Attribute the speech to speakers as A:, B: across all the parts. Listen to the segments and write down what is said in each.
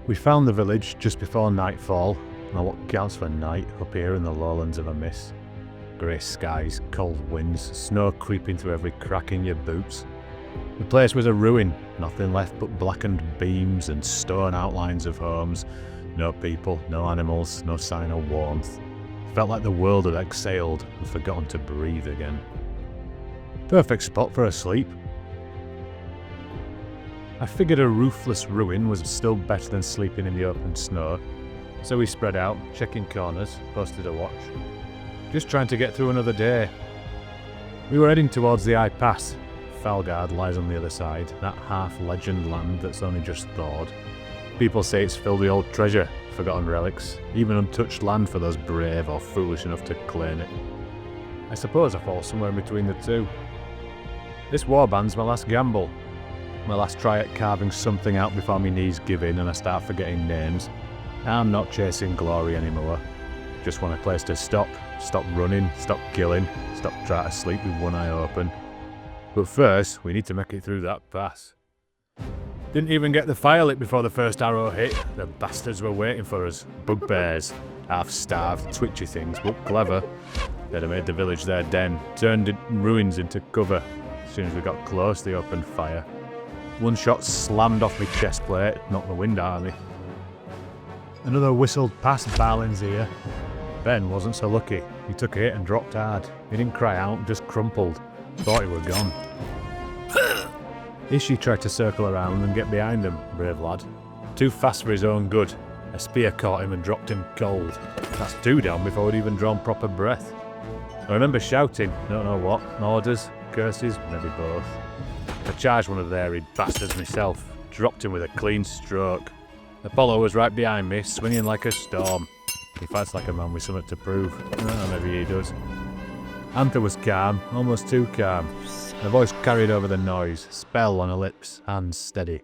A: We found the village just before nightfall. Now what counts for night up here in the lowlands of a miss? Grey skies, cold winds, snow creeping through every crack in your boots. The place was a ruin, nothing left but blackened beams and stone outlines of homes. No people, no animals, no sign of warmth. Felt like the world had exhaled and forgotten to breathe again. Perfect spot for a sleep. I figured a roofless ruin was still better than sleeping in the open snow, so we spread out, checking corners, posted a watch. Just trying to get through another day. We were heading towards the Eye Pass. Falgard lies on the other side, that half-legend land that's only just thawed. People say it's filled with old treasure, forgotten relics, even untouched land for those brave or foolish enough to claim it. I suppose I fall somewhere in between the two. This warband's my last gamble. My last try at carving something out before my knees give in and I start forgetting names. I'm not chasing glory anymore. Just want a place to stop running, stop killing, stop trying to sleep with one eye open. But first, we need to make it through that pass. Didn't even get the fire lit before the first arrow hit. The bastards were waiting for us. Bugbears, half-starved, twitchy things, but clever. They'd have made the village their den, turned ruins into cover. As soon as we got close, they opened fire. One shot slammed off my chest plate, knocked the wind out of me. Another whistled past Barlin's ear. Ben wasn't so lucky. He took a hit and dropped hard. He didn't cry out, just crumpled. Thought he were gone. Ishi tried to circle around and get behind him, brave lad. Too fast for his own good. A spear caught him and dropped him cold. That's two down before he'd even drawn proper breath. I remember shouting, don't know what, orders, curses, maybe both. I charged one of the hairy bastards myself, dropped him with a clean stroke. Apollo was right behind me, swinging like a storm. He fights like a man with something to prove. Maybe he does. Anther was calm, almost too calm. Her voice carried over the noise, spell on her lips, hands steady.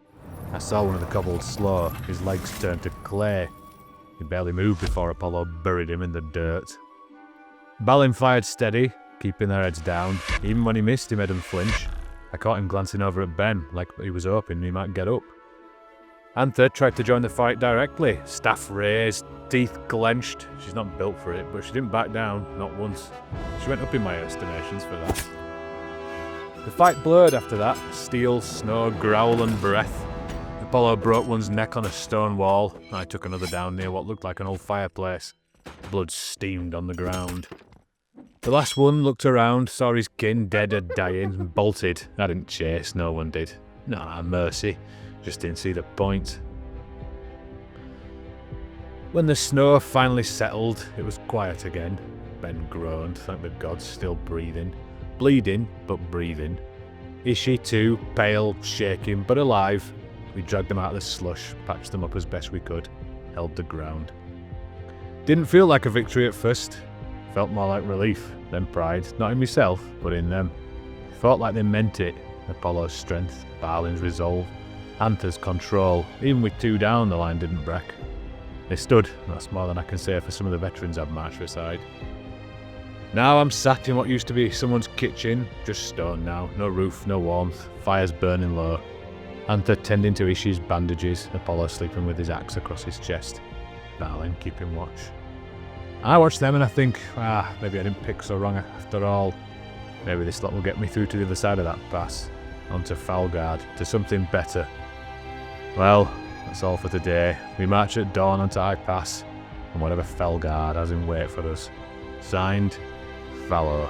A: I saw one of the kobolds slow, his legs turned to clay. He barely moved before Apollo buried him in the dirt. Balin fired steady, keeping their heads down. Even when he missed, he made them flinch. I caught him glancing over at Ben, like he was hoping he might get up. Anther tried to join the fight directly, staff raised, teeth clenched. She's not built for it, but she didn't back down, not once. She went up in my estimations for that. The fight blurred after that, steel, snow, growl and breath. Apollo broke one's neck on a stone wall. I took another down near what looked like an old fireplace. Blood steamed on the ground. The last one looked around, saw his kin dead or dying, and bolted. I didn't chase, no one did. Nah, mercy. Just didn't see the point. When the snow finally settled, it was quiet again. Ben groaned, thank the gods, still breathing. Bleeding, but breathing. Ishi too, pale, shaking, but alive. We dragged them out of the slush, patched them up as best we could, held the ground. Didn't feel like a victory at first. Felt more like relief, then pride, not in myself, but in them. Felt like they meant it. Apollo's strength, Barlin's resolve, Anther's control. Even with two down, the line didn't break. They stood, and that's more than I can say for some of the veterans I've marched beside. Now I'm sat in what used to be someone's kitchen, just stone now, no roof, no warmth, fires burning low. Anther tending to Ishi's bandages, Apollo sleeping with his axe across his chest. Barlin keeping watch. I watch them and I think, maybe I didn't pick so wrong after all. Maybe this lot will get me through to the other side of that pass, onto Falgard, to something better. Well, that's all for today. We march at dawn onto Eye Pass, and whatever Falgard has in wait for us. Signed, Fallow.